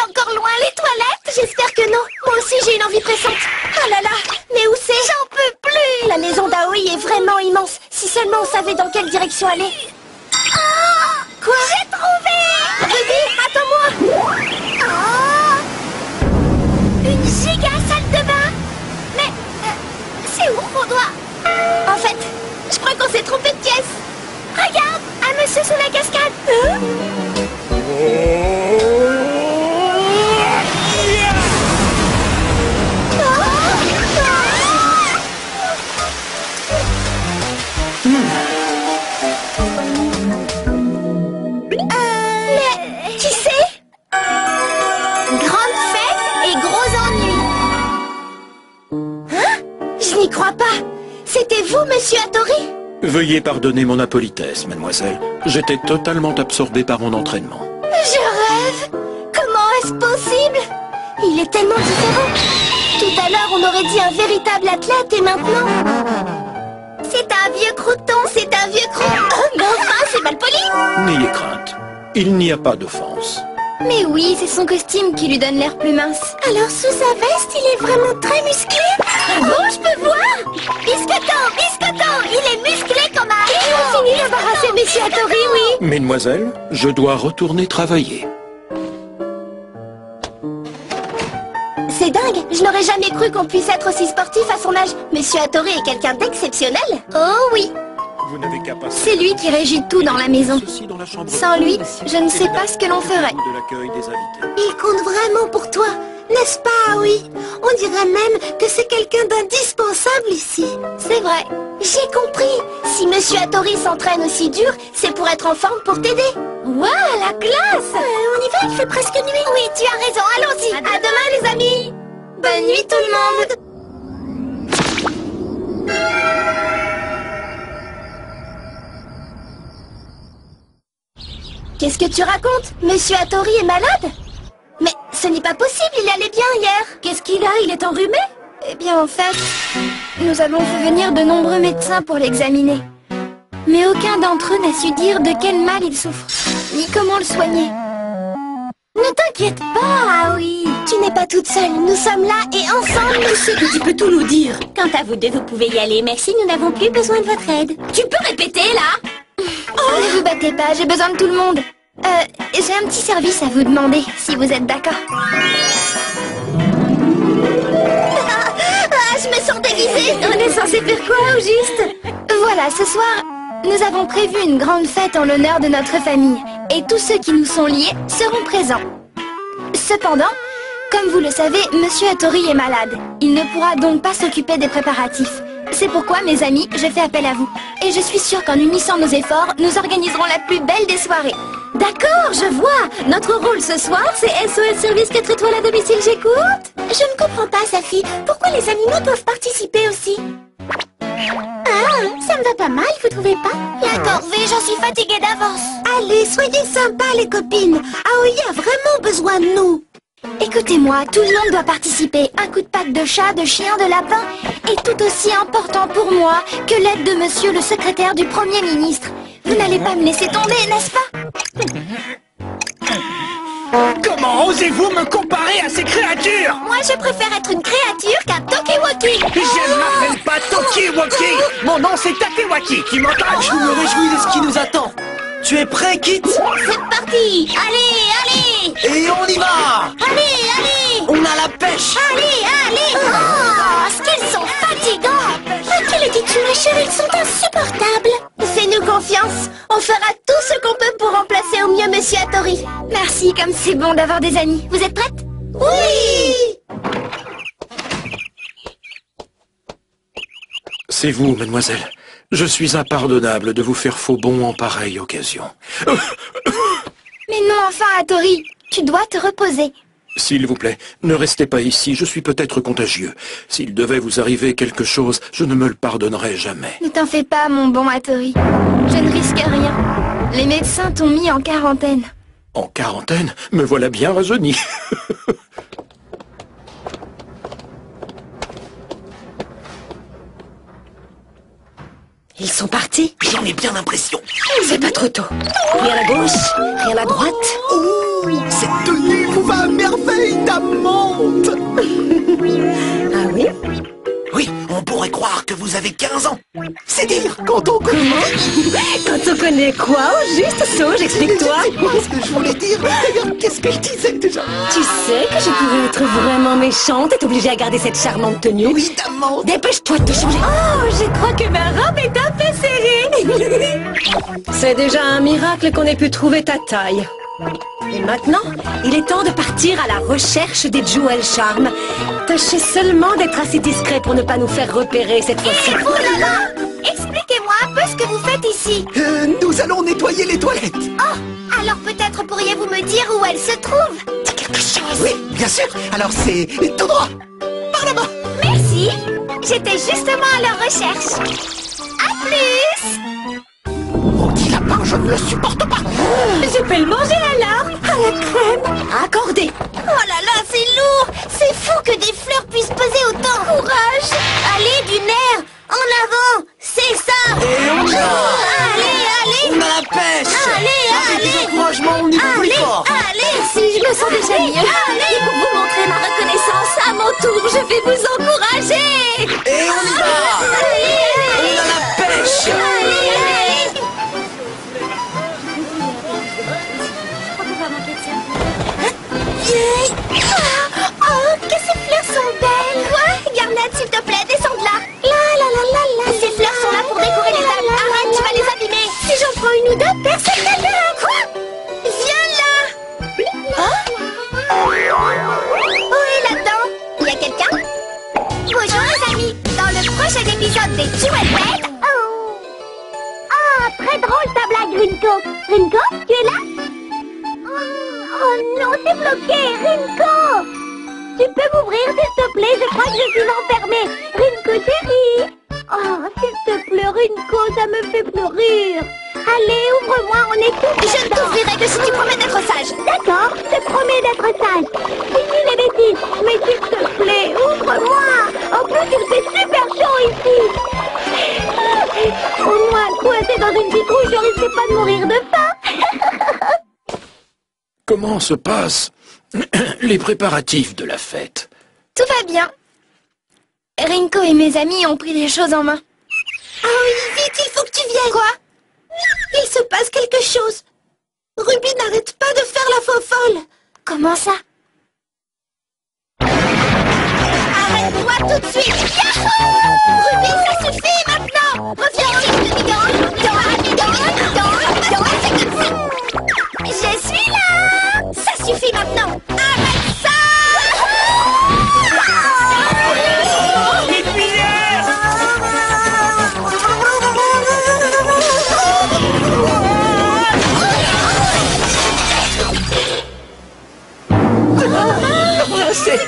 encore loin, les toilettes? J'espère que non. Moi aussi, j'ai une envie pressante. Oh là là, mais où c'est? J'en peux plus. La maison d'Aoi est vraiment immense. Si seulement on savait dans quelle direction aller. Oh, quoi? J'ai trouvé! Ruby, attends-moi! Oh, une giga salle de bain! Mais, c'est où qu'on doit? En fait, je crois qu'on s'est trompé de pièce. Regarde, un monsieur sous la cascade. Mais qui c'est? Grande fête et gros ennui. Hein? Je n'y crois pas. C'était vous, monsieur Hattori? Veuillez pardonner mon impolitesse, mademoiselle. J'étais totalement absorbé par mon entraînement. Je rêve. Comment est-ce possible? Il est tellement différent. Tout à l'heure, on aurait dit un véritable athlète et maintenant... C'est un vieux crouton, c'est un vieux crouton. Oh, mais enfin, c'est mal poli. N'ayez crainte. Il n'y a pas d'offense. Mais oui, c'est son costume qui lui donne l'air plus mince. Alors sous sa veste, il est vraiment très musclé. Ah bon, je peux voir? Biscotant, biscotant, il est musclé comme un... Ils ont fini d'embarrasser monsieur Hattori, oui. Mesdemoiselles, je dois retourner travailler. C'est dingue, je n'aurais jamais cru qu'on puisse être aussi sportif à son âge. Monsieur Hattori est quelqu'un d'exceptionnel. Oh oui. Vous n'avez qu'à passer. C'est lui qui régit tout dans la maison. Ceci dans la chambre. Sans lui, je ne sais pas ce que l'on ferait. De l'accueil des invités. Il compte vraiment pour toi, n'est-ce pas, oui? On dirait même que c'est quelqu'un d'indispensable ici. C'est vrai. J'ai compris. Si monsieur Hattori s'entraîne aussi dur, c'est pour être en forme pour t'aider. Waouh, la classe! On y va, il fait presque nuit. Oui, tu as raison, allons-y. À demain, les amis. Bonne nuit, tout le monde. Qu'est-ce que tu racontes? Monsieur Hattori est malade? Mais ce n'est pas possible, il allait bien hier. Qu'est-ce qu'il a? Il est enrhumé? Eh bien, en fait, nous avons fait venir de nombreux médecins pour l'examiner. Mais aucun d'entre eux n'a su dire de quel mal il souffre, ni comment le soigner. Ne t'inquiète pas, oui. Tu n'es pas toute seule, nous sommes là et ensemble... Tu sais que tu peux tout nous dire. Quant à vous deux, vous pouvez y aller. Merci, nous n'avons plus besoin de votre aide. Tu peux répéter, là? Ne vous battez pas, j'ai besoin de tout le monde. J'ai un petit service à vous demander, si vous êtes d'accord. Je me sens déguisée. On est censé faire quoi, au juste? Voilà, ce soir, nous avons prévu une grande fête en l'honneur de notre famille. Et tous ceux qui nous sont liés seront présents. Cependant, comme vous le savez, monsieur Hattori est malade. Il ne pourra donc pas s'occuper des préparatifs. C'est pourquoi, mes amis, je fais appel à vous. Et je suis sûre qu'en unissant nos efforts, nous organiserons la plus belle des soirées. D'accord, je vois. Notre rôle ce soir, c'est SOS Service 4 étoiles à domicile, j'écoute. Je ne comprends pas, Safi. Pourquoi les animaux doivent participer aussi? Ah, ça me va pas mal, vous trouvez pas? La corvée, j'en suis fatiguée d'avance. Allez, soyez sympas, les copines. Aoi a vraiment besoin de nous. Écoutez-moi, tout le monde doit participer. Un coup de patte de chat, de chien, de lapin est tout aussi important pour moi que l'aide de monsieur le secrétaire du Premier ministre. Vous n'allez pas me laisser tomber, n'est-ce pas? Comment osez-vous me comparer à ces créatures? Moi, je préfère être une créature qu'un Tokiwoki. Je ne m'appelle pas Tokiwoki. Mon nom c'est Takewaki, tu m'entends? Je me réjouis de ce qui nous attend. Tu es prêt, Kit? C'est parti. Allez, allez. Et on y va! Allez, allez. On a la pêche! Allez, allez. Oh, est-ce qu'ils sont fatigants. À qui le dis-tu, ma chérie? Ils sont insupportables. Fais-nous confiance. On fera tout ce qu'on peut pour remplacer au mieux monsieur Hattori. Merci, comme c'est bon d'avoir des amis. Vous êtes prêtes? Oui! C'est vous, mademoiselle. Je suis impardonnable de vous faire faux bond en pareille occasion. Mais non, enfin, Hattori, tu dois te reposer. S'il vous plaît, ne restez pas ici, je suis peut-être contagieux. S'il devait vous arriver quelque chose, je ne me le pardonnerai jamais. Ne t'en fais pas, mon bon Hattori. Je ne risque rien. Les médecins t'ont mis en quarantaine. En quarantaine? Me voilà bien rajeuni. Ils sont partis? J'en ai bien l'impression. C'est pas trop tôt. Rien à gauche, rien à droite. Cette tenue vous va à merveille. ça monte. Ah oui? Oui, on pourrait croire que vous avez 15 ans. C'est dire, quand on connaît... Quand on connaît quoi, au juste, Sauge, explique-toi. C'est quoi ce que je voulais dire? D'ailleurs, qu'est-ce que je disais déjà? Tu sais que je pourrais être vraiment méchante et t'obliger à garder cette charmante tenue. Évidemment. Dépêche-toi de te changer. Oh, je crois que ma robe est un peu serrée. C'est déjà un miracle qu'on ait pu trouver ta taille. Et maintenant, il est temps de partir à la recherche des Jewel Charm. Tâchez seulement d'être assez discret pour ne pas nous faire repérer cette fois-ci. Oh là là! Expliquez-moi un peu ce que vous faites ici. Nous allons nettoyer les toilettes. Oh, alors peut-être pourriez-vous me dire où elles se trouvent? C'est quelque chose. Oui, bien sûr. Alors c'est tout droit. Par là-bas. Merci. J'étais justement à leur recherche. À plus! Maudit lapin, je ne le supporte pas. Je peux le manger alors? À la crème. Accordé. Oh là là, c'est lourd! C'est fou que des fleurs puissent peser autant! Courage! Allez, du nerf! En avant! C'est ça! Et on y va. Allez, allez! On a la pêche. Allez, Avec allez. des encouragements, on est plus Allez, fort. allez! Si, je me sens déjà mieux. Et pour vous montrer ma reconnaissance, à mon tour, je vais vous encourager. Et on y va. On a la pêche. Oh, que ces fleurs sont belles! Quoi? Garnette, s'il te plaît, descends de là! Ces fleurs sont là pour décorer les tables. Arrête, tu vas les abîmer! Si j'en prends une ou deux, personne ne verra! Quoi? Viens là! Où est là-dedans? Il y a quelqu'un? Bonjour les amis! Dans le prochain épisode des Jewel Pets... Ah, très drôle ta blague, Rinko! Rinko, tu es là? Oh non, c'est bloqué! Rinko! Tu peux m'ouvrir, s'il te plaît? Je crois que je suis enfermée! Rinko, chérie! Oh, s'il te plaît, Rinko, ça me fait pleurer! Allez, ouvre-moi, on est tous Je ne t'ouvrirai que si tu promets d'être sage! D'accord, je te promets d'être sage! Fini les bêtises! Mais s'il te plaît, ouvre-moi! En plus, il fait super chaud ici! Au moins, coincé dans une citrouille, je risque pas de mourir de faim! Comment se passent les préparatifs de la fête? Tout va bien. Rinko et mes amis ont pris les choses en main. Ah oui, vite, il faut que tu viennes! Quoi? Il se passe quelque chose! Ruby n'arrête pas de faire la fofolle! Comment ça? Arrête-moi tout de suite! Yahoo! Ruby, ça suffit maintenant! Reviens ici, je suis là! Ça suffit maintenant! Arrête ça! Les cuillères. C'est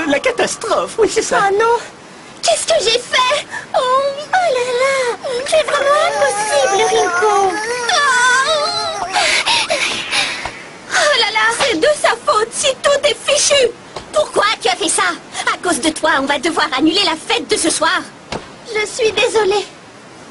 la catastrophe. Oui, c'est ça. Oh non! Qu'est-ce que j'ai fait? Oh là là! C'est vraiment impossible, Rinko! Oh là là, c'est de sa faute si tout est fichu. Pourquoi tu as fait ça? À cause de toi, on va devoir annuler la fête de ce soir. Je suis désolée.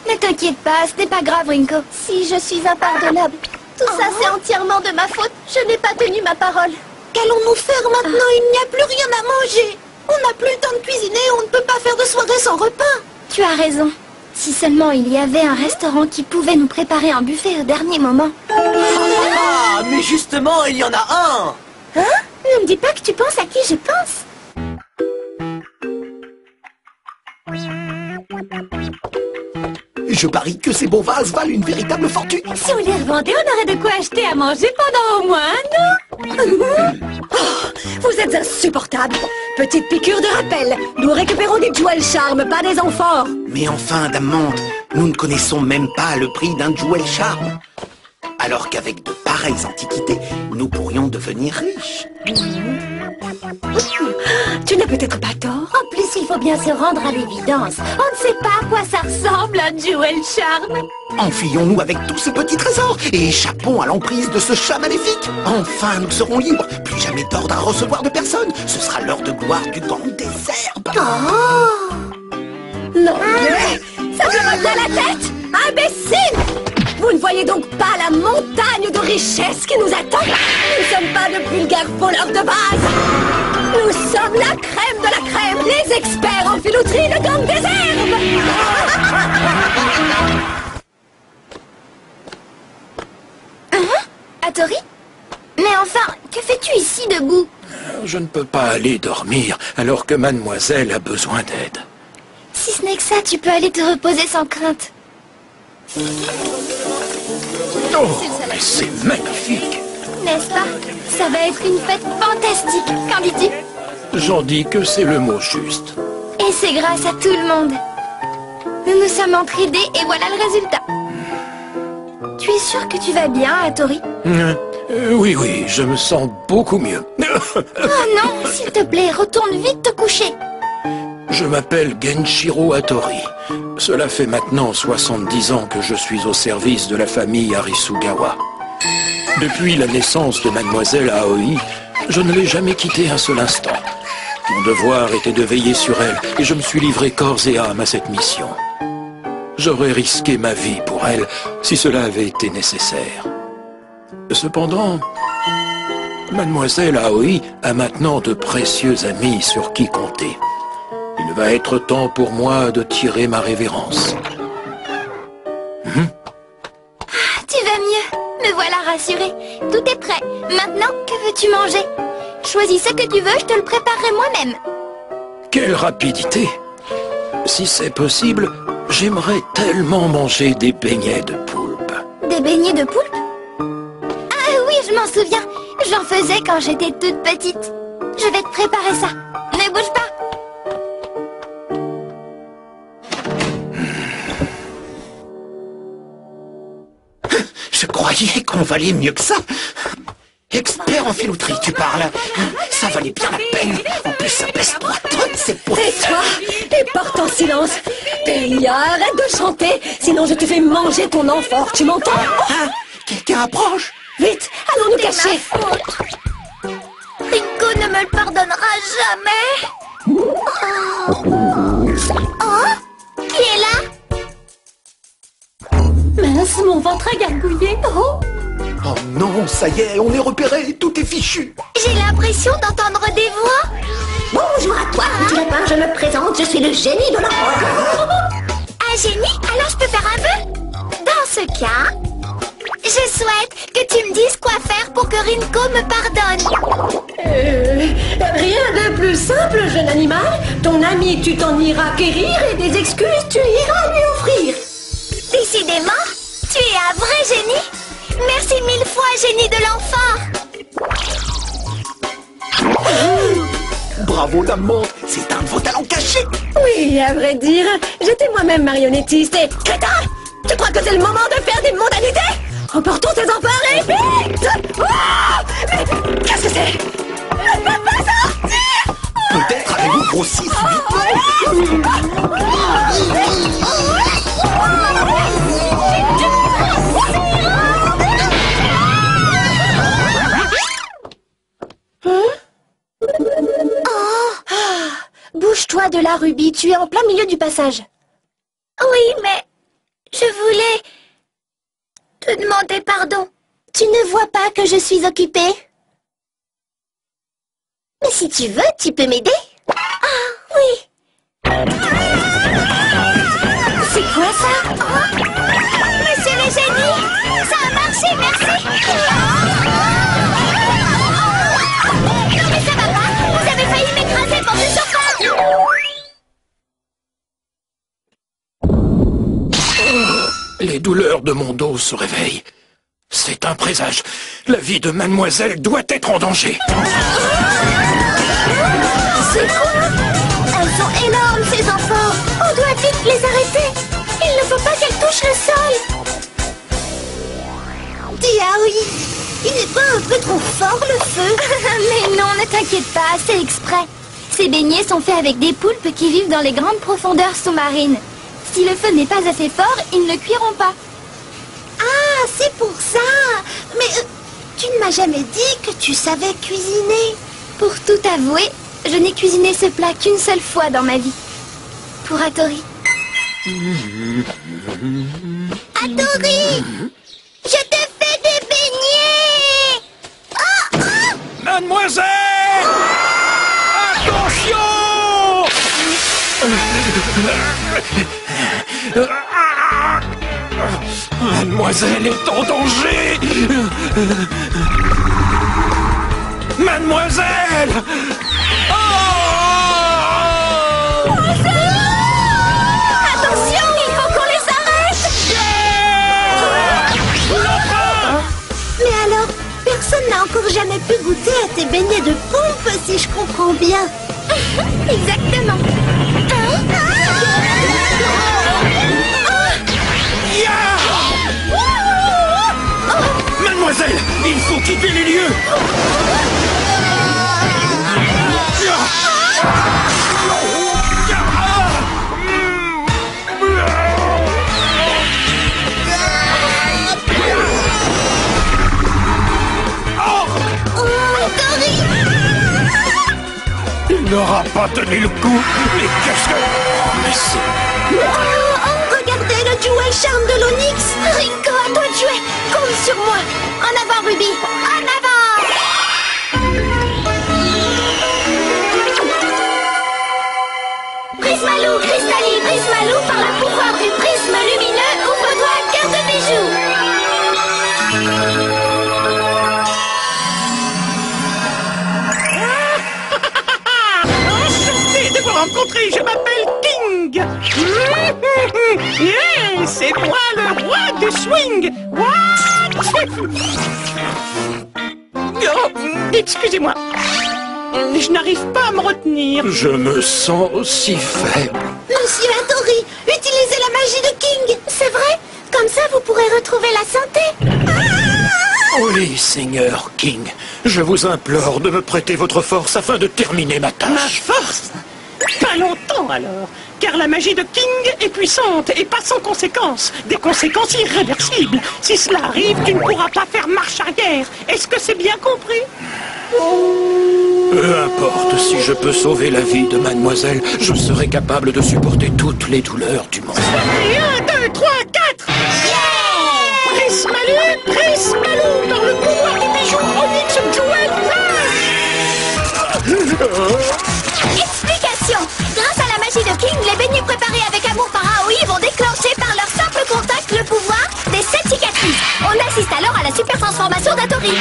Ne t'inquiète pas, ce n'est pas grave, Rinko. Si je suis impardonnable, tout ça c'est entièrement de ma faute. Je n'ai pas tenu ma parole. Qu'allons-nous faire maintenant? Il n'y a plus rien à manger. On n'a plus le temps de cuisiner, on ne peut pas faire de soirée sans repas. Tu as raison. Si seulement il y avait un restaurant qui pouvait nous préparer un buffet au dernier moment. Ah, mais justement, il y en a un. Hein? Ne me dis pas que tu penses à qui je pense. Je parie que ces beaux vases valent une véritable fortune. Si on les revendait, on aurait de quoi acheter à manger pendant au moins un an. Oh, vous êtes insupportable. Petite piqûre de rappel. Nous récupérons des Jewel Charm, pas des amphores. Mais enfin, Dame Mante, nous ne connaissons même pas le prix d'un Jewel Charm. Alors qu'avec de pareilles antiquités, nous pourrions devenir riches. Tu n'as peut-être pas tort. En plus, il faut bien se rendre à l'évidence. On ne sait pas à quoi ça ressemble un Jewel Charm. Enfuyons-nous avec tous ces petits trésors et échappons à l'emprise de ce chat maléfique. Enfin, nous serons libres. Plus jamais d'ordre à recevoir de personne. Ce sera l'heure de gloire du gang des herbes. Oh! Non. Ça me revient à la tête. Imbécile! Vous ne voyez donc pas la montagne de richesses qui nous attend? Nous ne sommes pas de vulgaires voleurs de base. Nous sommes la crème de la crème, les experts en filouterie de gang des herbes. Hattori? Mais enfin, que fais-tu ici debout? Je ne peux pas aller dormir alors que mademoiselle a besoin d'aide. Si ce n'est que ça, tu peux aller te reposer sans crainte. Oh, mais c'est magnifique! N'est-ce pas? Ça va être une fête fantastique, qu'en dis-tu? J'en dis que c'est le mot juste. Et c'est grâce à tout le monde. Nous nous sommes entraidés et voilà le résultat. Tu es sûr que tu vas bien, Hattori? Oui, je me sens beaucoup mieux. Oh non, s'il te plaît, retourne vite te coucher. Je m'appelle Genshiro Hattori. Cela fait maintenant 70 ans que je suis au service de la famille Arisugawa. Depuis la naissance de mademoiselle Aoi, je ne l'ai jamais quittée un seul instant. Mon devoir était de veiller sur elle et je me suis livré corps et âme à cette mission. J'aurais risqué ma vie pour elle si cela avait été nécessaire. Cependant, mademoiselle Aoi a maintenant de précieux amis sur qui compter. Il va être temps pour moi de tirer ma révérence. Tu vas mieux. Me voilà rassurée. Tout est prêt. Maintenant, que veux-tu manger? Choisis ce que tu veux, je te le préparerai moi-même. Quelle rapidité! Si c'est possible, j'aimerais tellement manger des beignets de poulpe. Des beignets de poulpe? Ah oui, je m'en souviens. J'en faisais quand j'étais toute petite. Je vais te préparer ça. Ne bouge pas. Je croyais qu'on valait mieux que ça. Expert en filouterie, tu parles. Ça valait bien la peine. En plus, ça pèse 3 tonnes, c'est pour... Tais-toi et porte en silence. Delia, arrête de chanter, sinon je te fais manger ton enfant, tu m'entends? Hein? Quelqu'un approche? Vite, allons nous cacher. Rinko ne me le pardonnera jamais. Oh, qui est là? Mince, mon ventre a gargouillé. Oh. Oh non, ça y est, on est repéré, tout est fichu. J'ai l'impression d'entendre des voix. Bonjour à toi, petit lapin, je me présente, je suis le génie de la... Un génie? Alors je peux faire un vœu? Dans ce cas, je souhaite que tu me dises quoi faire pour que Rinko me pardonne. Rien de plus simple, jeune animal. Ton ami, tu t'en iras quérir et des excuses, tu iras lui offrir. Décidément, tu es un vrai génie. Merci 1000 fois, génie de l'enfant. Bravo, Dame Monde, c'est un de vos talents cachés. Oui, à vrai dire, j'étais moi-même marionnettiste et... Crétin! Tu crois que c'est le moment de faire des mondanités? Remportons tes emparés, vite! Oh, mais qu'est-ce que c'est? Je ne peux pas sortir! Peut-être avez-vous grossi subitement. Bouge-toi de là, Ruby, tu es en plein milieu du passage. Oui, mais je voulais te demander pardon. Tu ne vois pas que je suis occupée? Mais si tu veux, tu peux m'aider. Ah, oui. C'est quoi ça? Oh, monsieur le génie, ça a marché, merci. Non mais ça va pas, vous avez failli m'écraser pour ce chauffeur. Les douleurs de mon dos se réveillent. C'est un présage. La vie de mademoiselle doit être en danger. C'est quoi? Elles sont énormes, ces enfants. On doit vite les arrêter. Il ne faut pas qu'elles touchent le sol. Dis-ah oui. Il n'est pas un peu trop fort, le feu? Mais non, ne t'inquiète pas, c'est exprès. Ces beignets sont faits avec des poulpes qui vivent dans les grandes profondeurs sous-marines. Si le feu n'est pas assez fort, ils ne cuiront pas. Ah, c'est pour ça. Mais tu ne m'as jamais dit que tu savais cuisiner. Pour tout avouer, je n'ai cuisiné ce plat qu'une seule fois dans ma vie. Pour Hattori. Hattori, je te fais des beignets. Oh, oh. Mademoiselle! Attention! Mademoiselle est en danger! Mademoiselle! Oh! Attention, il faut qu'on les arrête. Mais alors, personne n'a encore jamais pu goûter à tes beignets de poulpe, si je comprends bien. Exactement. Mademoiselle, il faut quitter les lieux! Il n'aura pas tenu le coup! Mais qu'est-ce que... Mais c'est... Regardez le jouet charme de l'Onyx. Rinko, à toi de jouer. Compte sur moi. En avant, Ruby. En avant. Prismalou, Cristalline, Prismalou, par le pouvoir du prisme lumineux, ouvre-toi, cœur de bijoux. Enchanté de vous rencontrer, je m'appelle King. Yeah, c'est moi le roi du swing. What? Oh, excusez-moi. Je n'arrive pas à me retenir. Je me sens si faible. Monsieur Hattori, utilisez la magie de King. C'est vrai? Comme ça, vous pourrez retrouver la santé. Oui, Seigneur King, je vous implore de me prêter votre force afin de terminer ma Ma tâche. force? Pas longtemps alors, car la magie de King est puissante et pas sans conséquences, des conséquences irréversibles. Si cela arrive, tu ne pourras pas faire marche arrière. Est-ce que c'est bien compris? Peu importe, si je peux sauver la vie de mademoiselle, je serai capable de supporter toutes les douleurs du monde. Et 1, 2, 3, 4. Prismalou, Prismalou, par le pouvoir du bijou Onyx Jewel Explication. Grâce à la magie de King, les beignets préparés avec amour par Aoi vont déclencher par leur simple contact le pouvoir des 7 cicatrices. On assiste alors à la super transformation d'Hattori.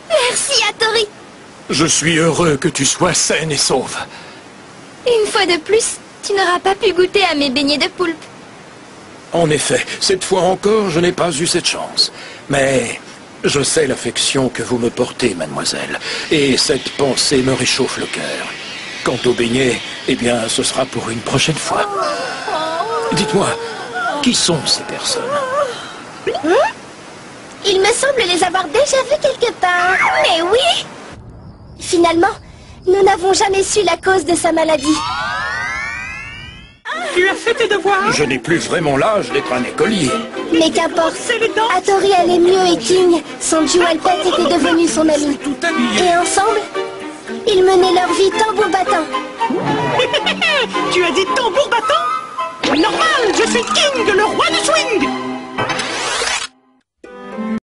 Merci, Hattori. Je suis heureux que tu sois saine et sauve. Une fois de plus, tu n'auras pas pu goûter à mes beignets de poulpe. En effet, cette fois encore, je n'ai pas eu cette chance. Mais je sais l'affection que vous me portez, mademoiselle. Et cette pensée me réchauffe le cœur. Quant aux beignets, eh bien, ce sera pour une prochaine fois. Dites-moi, qui sont ces personnes? Il me semble les avoir déjà vus quelque part. Mais oui! Finalement, nous n'avons jamais su la cause de sa maladie. Tu as fait tes devoirs? Je n'ai plus vraiment l'âge d'être un écolier. Mais qu'importe, C'est les dents. Hattori allait mieux et King, son Jewel Pet était devenu son ami. Tout habillé. Et ensemble, ils menaient leur vie tambour battant. Tu as dit tambour battant? Normal, je suis King, le roi du swing.